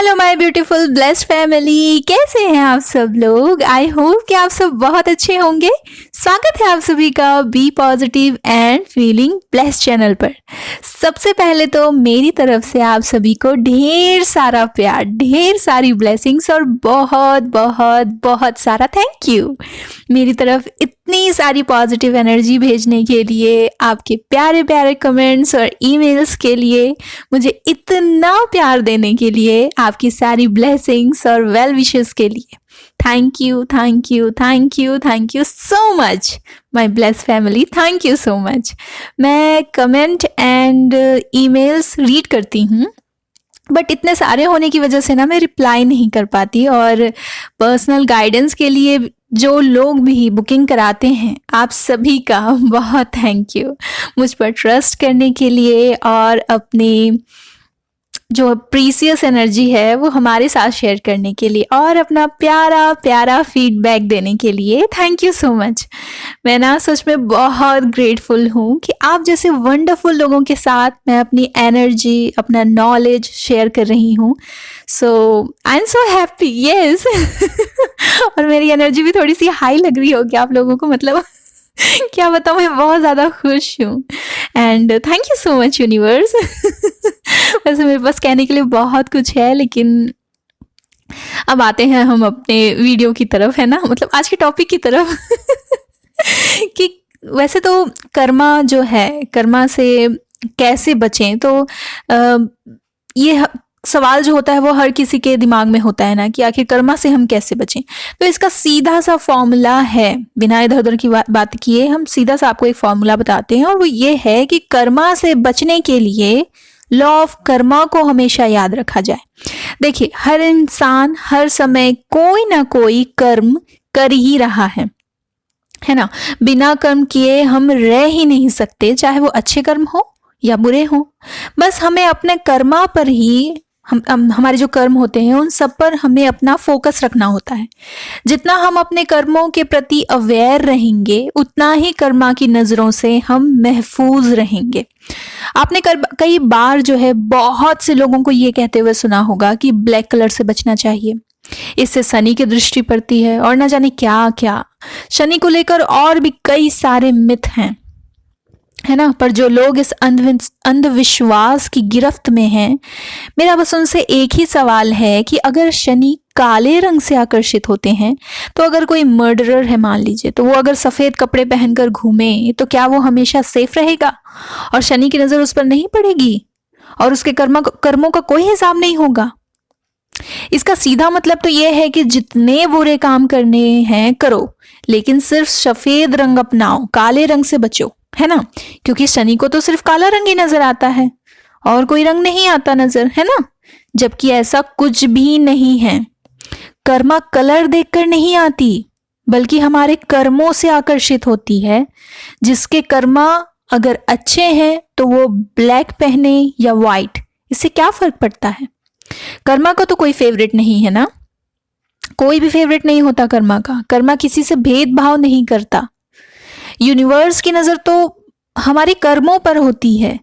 Hello my beautiful blessed family, कैसे हैं आप सब लोग। आई होप कि आप सब बहुत अच्छे होंगे। स्वागत है आप सभी का be positive and feeling blessed channel पर। सबसे पहले तो मेरी तरफ से आप सभी को ढेर सारा प्यार, ढेर सारी ब्लेसिंग्स और बहुत बहुत बहुत सारा थैंक यू मेरी तरफ इतनी सारी पॉजिटिव एनर्जी भेजने के लिए, आपके प्यारे प्यारे कमेंट्स और ईमेल्स के लिए, मुझे इतना प्यार देने के लिए, आपकी सारी ब्लेसिंग्स और वेल विशेस के लिए thank you thank you thank you thank you so much my blessed family. Thank you so much. मैं कमेंट एंड ईमेल्स रीड करती हूँ, बट इतने सारे होने की वजह से ना मैं रिप्लाई नहीं कर पाती। और पर्सनल गाइडेंस के लिए जो लोग भी बुकिंग कराते हैं, आप सभी का बहुत थैंक यू मुझ पर ट्रस्ट करने के लिए और अपनी जो प्रीसियस एनर्जी है वो हमारे साथ शेयर करने के लिए और अपना प्यारा प्यारा फीडबैक देने के लिए थैंक यू सो मच। मैं ना सच में बहुत ग्रेटफुल हूँ कि आप जैसे वंडरफुल लोगों के साथ मैं अपनी एनर्जी, अपना नॉलेज शेयर कर रही हूँ। So I am so happy, yes. और मेरी एनर्जी भी थोड़ी सी हाई लग रही होगी आप लोगों को, मतलब क्या बताऊँ, मैं बहुत ज़्यादा खुश हूँ and thank you so much universe. वैसे मेरे पास कहने के लिए बहुत कुछ है, लेकिन अब आते हैं हम अपने वीडियो की तरफ, है ना, मतलब आज के टॉपिक की तरफ। कि वैसे तो कर्मा जो है, कर्मा से कैसे बचें, तो ये सवाल जो होता है वो हर किसी के दिमाग में होता है ना, कि आखिर कर्मा से हम कैसे बचें। तो इसका सीधा सा फॉर्मूला है, बिना इधर उधर की बात किए हम सीधा सा आपको एक फॉर्मूला बताते हैं, और वो ये है कि कर्मा से बचने के लिए लॉ ऑफ कर्मा को हमेशा याद रखा जाए। देखिए, हर इंसान हर समय कोई ना कोई कर्म कर ही रहा है ना। बिना कर्म किए हम रह ही नहीं सकते, चाहे वो अच्छे कर्म हो या बुरे हो। बस हमें अपने कर्मा पर ही, हमारे जो कर्म होते हैं उन सब पर हमें अपना फोकस रखना होता है। जितना हम अपने कर्मों के प्रति अवेयर रहेंगे, उतना ही कर्मा की नजरों से हम महफूज रहेंगे। आपने कई बार जो है बहुत से लोगों को ये कहते हुए सुना होगा कि ब्लैक कलर से बचना चाहिए, इससे शनि की दृष्टि पड़ती है, और ना जाने क्या क्या। शनि को लेकर और भी कई सारे मिथ हैं, है ना। पर जो लोग इस अंधविश्वास की गिरफ्त में हैं, मेरा बस उनसे एक ही सवाल है कि अगर शनि काले रंग से आकर्षित होते हैं, तो अगर कोई मर्डरर है मान लीजिए, तो वो अगर सफेद कपड़े पहनकर घूमे तो क्या वो हमेशा सेफ रहेगा और शनि की नजर उस पर नहीं पड़ेगी और उसके कर्मों का कोई हिसाब नहीं होगा। इसका सीधा मतलब तो यह है कि जितने बुरे काम करने हैं करो, लेकिन सिर्फ सफेद रंग अपनाओ, काले रंग से बचो, है ना। क्योंकि शनि को तो सिर्फ काला रंग ही नजर आता है और कोई रंग नहीं आता नजर, है ना। जबकि ऐसा कुछ भी नहीं है। कर्मा कलर देखकर नहीं आती, बल्कि हमारे कर्मों से आकर्षित होती है। जिसके कर्मा अगर अच्छे हैं तो वो ब्लैक पहने या व्हाइट, इससे क्या फर्क पड़ता है। कर्मा को तो कोई फेवरेट नहीं है ना, कोई भी फेवरेट नहीं होता कर्मा का। कर्मा किसी से भेदभाव नहीं करता। यूनिवर्स की नजर तो हमारे कर्मों पर होती है।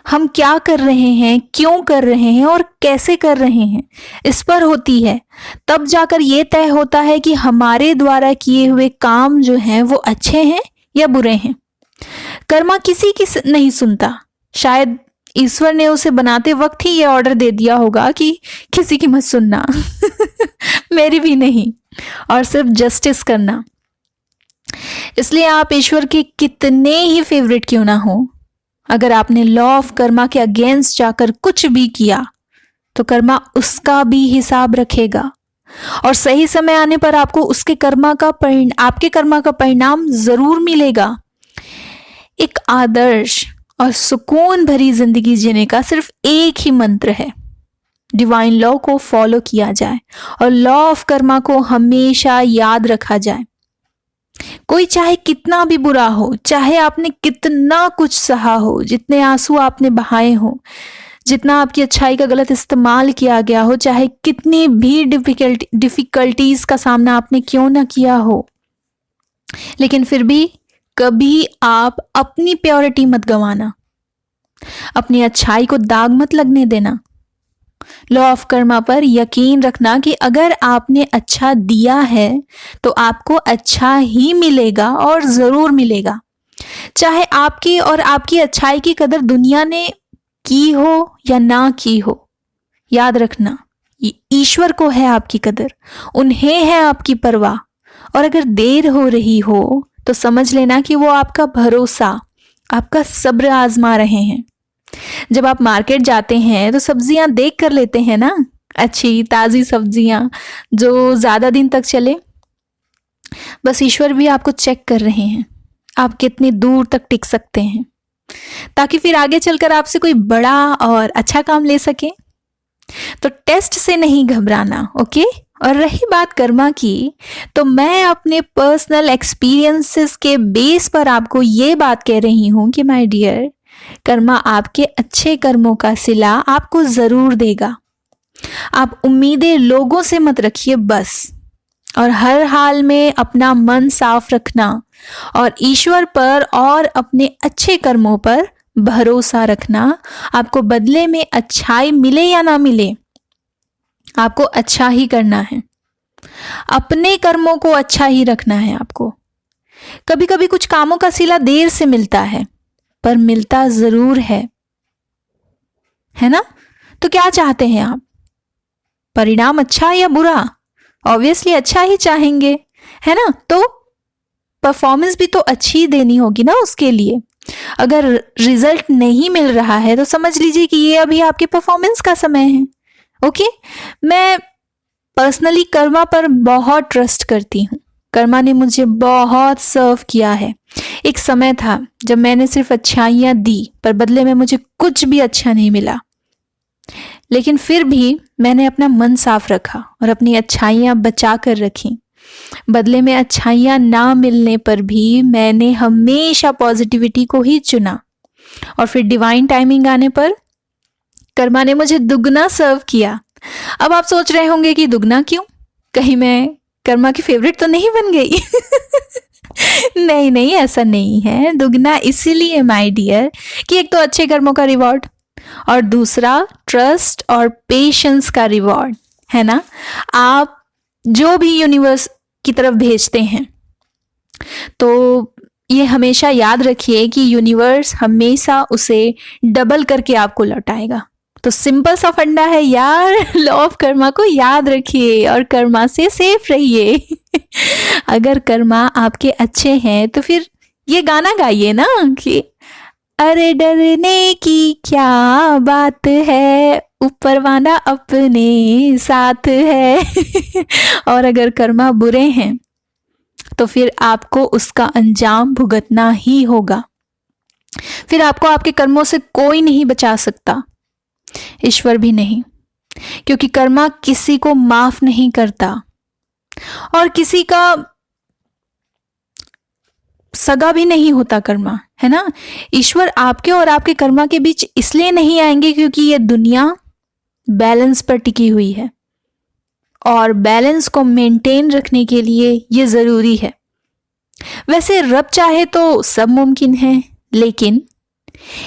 हम क्या कर रहे हैं, क्यों कर रहे हैं और कैसे कर रहे हैं, इस पर होती है। तब जाकर ये तय होता है कि हमारे द्वारा किए हुए काम जो हैं वो अच्छे हैं या बुरे हैं। कर्मा किसी की नहीं सुनता। शायद ईश्वर ने उसे बनाते वक्त ही ये ऑर्डर दे दिया होगा कि किसी की मत सुनना। मेरी भी नहीं, और सिर्फ जस्टिस करना। इसलिए आप ईश्वर के कितने ही फेवरेट क्यों ना हो, अगर आपने लॉ ऑफ कर्मा के अगेंस्ट जाकर कुछ भी किया, तो कर्मा उसका भी हिसाब रखेगा और सही समय आने पर आपको उसके आपके कर्मा का परिणाम जरूर मिलेगा। एक आदर्श और सुकून भरी जिंदगी जीने का सिर्फ एक ही मंत्र है, डिवाइन लॉ को फॉलो किया जाए और लॉ ऑफ कर्मा को हमेशा याद रखा जाए। कोई चाहे कितना भी बुरा हो, चाहे आपने कितना कुछ सहा हो, जितने आंसू आपने बहाए हो, जितना आपकी अच्छाई का गलत इस्तेमाल किया गया हो, चाहे कितनी भी डिफिकल्टीज का सामना आपने क्यों ना किया हो, लेकिन फिर भी कभी आप अपनी प्योरिटी मत गंवाना, अपनी अच्छाई को दाग मत लगने देना। लॉ ऑफ कर्मा पर यकीन रखना कि अगर आपने अच्छा दिया है तो आपको अच्छा ही मिलेगा और ज़रूर मिलेगा। चाहे आपकी और आपकी अच्छाई की कदर दुनिया ने की हो या ना की हो, याद रखना ईश्वर को है आपकी कदर, उन्हें है आपकी परवाह। और अगर देर हो रही हो तो समझ लेना कि वो आपका भरोसा, आपका सब्र आजमा रहे हैं। जब आप मार्केट जाते हैं तो सब्जियां देख कर लेते हैं ना, अच्छी ताज़ी सब्जियां जो ज़्यादा दिन तक चले। बस ईश्वर भी आपको चेक कर रहे हैं, आप कितनी दूर तक टिक सकते हैं, ताकि फिर आगे चलकर आपसे कोई बड़ा और अच्छा काम ले सके। तो टेस्ट से नहीं घबराना, ओके। और रही बात कर्मा की, तो मैं अपने पर्सनल एक्सपीरियंसेस के बेस पर आपको ये बात कह रही हूँ कि माय डियर, कर्मा आपके अच्छे कर्मों का सिला आपको ज़रूर देगा। आप उम्मीदें लोगों से मत रखिए बस, और हर हाल में अपना मन साफ रखना और ईश्वर पर और अपने अच्छे कर्मों पर भरोसा रखना। आपको बदले में अच्छाई मिले या ना मिले, आपको अच्छा ही करना है, अपने कर्मों को अच्छा ही रखना है आपको। कभी कभी कुछ कामों का सिला देर से मिलता है, पर मिलता जरूर है ना। तो क्या चाहते हैं आप, परिणाम अच्छा या बुरा? ऑब्वियसली अच्छा ही चाहेंगे, है ना। तो परफॉर्मेंस भी तो अच्छी देनी होगी ना उसके लिए। अगर रिजल्ट नहीं मिल रहा है तो समझ लीजिए कि ये अभी आपके परफॉर्मेंस का समय है, ओके। मैं पर्सनली कर्मा पर बहुत ट्रस्ट करती हूँ। कर्मा ने मुझे बहुत सर्व किया है। एक समय था जब मैंने सिर्फ अच्छाइयाँ दी, पर बदले में मुझे कुछ भी अच्छा नहीं मिला। लेकिन फिर भी मैंने अपना मन साफ रखा और अपनी अच्छाइयाँ बचा कर रखी। बदले में अच्छाइयाँ ना मिलने पर भी मैंने हमेशा पॉजिटिविटी को ही चुना। और फिर डिवाइन टाइमिंग आने पर कर्मा ने मुझे दुगना सर्व किया। अब आप सोच रहे होंगे कि दुगना क्यों, कहीं मैं कर्मा की फेवरेट तो नहीं बन गई? नहीं नहीं, ऐसा नहीं है। दुगना इसीलिए माय डियर कि एक तो अच्छे कर्मों का रिवॉर्ड और दूसरा ट्रस्ट और पेशेंस का रिवॉर्ड, है ना। आप जो भी यूनिवर्स की तरफ भेजते हैं तो ये हमेशा याद रखिए कि यूनिवर्स हमेशा उसे डबल करके आपको लौटाएगा। तो सिंपल सा फंडा है यार, लॉ ऑफ कर्मा को याद रखिए और कर्मा से सेफ रहिए। अगर कर्मा आपके अच्छे हैं तो फिर ये गाना गाइए ना कि अरे डरने की क्या बात है, ऊपर वाला अपने साथ है। और अगर कर्मा बुरे हैं तो फिर आपको उसका अंजाम भुगतना ही होगा। फिर आपको आपके कर्मों से कोई नहीं बचा सकता, ईश्वर भी नहीं, क्योंकि कर्मा किसी को माफ नहीं करता और किसी का सगा भी नहीं होता कर्मा, है ना। ईश्वर आपके और आपके कर्मा के बीच इसलिए नहीं आएंगे क्योंकि ये दुनिया बैलेंस पर टिकी हुई है और बैलेंस को मेंटेन रखने के लिए ये जरूरी है। वैसे रब चाहे तो सब मुमकिन है, लेकिन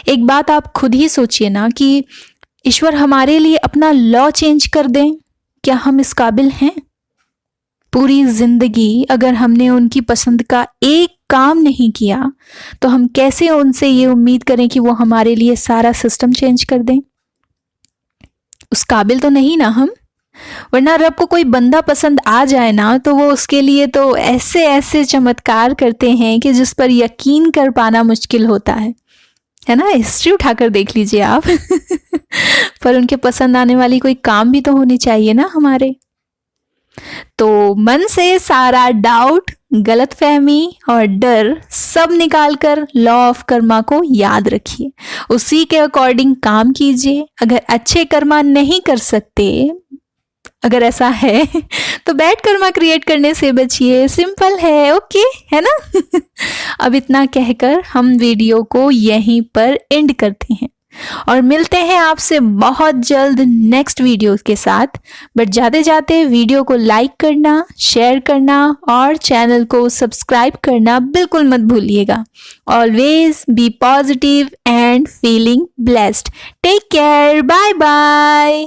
एक बात आप खुद ही सोचिए ना कि ईश्वर हमारे लिए अपना लॉ चेंज कर दें, क्या हम इस काबिल हैं? पूरी जिंदगी अगर हमने उनकी पसंद का एक काम नहीं किया तो हम कैसे उनसे ये उम्मीद करें कि वो हमारे लिए सारा सिस्टम चेंज कर दें? उस काबिल तो नहीं ना हम। वरना रब को कोई बंदा पसंद आ जाए ना तो वो उसके लिए तो ऐसे ऐसे चमत्कार करते हैं कि जिस पर यकीन कर पाना मुश्किल होता है ना। हिस्ट्री उठाकर देख लीजिए आप। पर उनके पसंद आने वाली कोई काम भी तो होनी चाहिए ना हमारे। तो मन से सारा डाउट, गलतफहमी और डर सब निकालकर लॉ ऑफ कर्मा को याद रखिए, उसी के अकॉर्डिंग काम कीजिए। अगर अच्छे कर्मा नहीं कर सकते, अगर ऐसा है तो बैड कर्मा क्रिएट करने से बचिए, सिंपल है, ओके, है ना। अब इतना कहकर हम वीडियो को यहीं पर एंड करते हैं और मिलते हैं आपसे बहुत जल्द नेक्स्ट वीडियो के साथ। बट जाते जाते वीडियो को लाइक करना, शेयर करना और चैनल को सब्सक्राइब करना बिल्कुल मत भूलिएगा। Always be positive and feeling blessed. Take care, bye bye.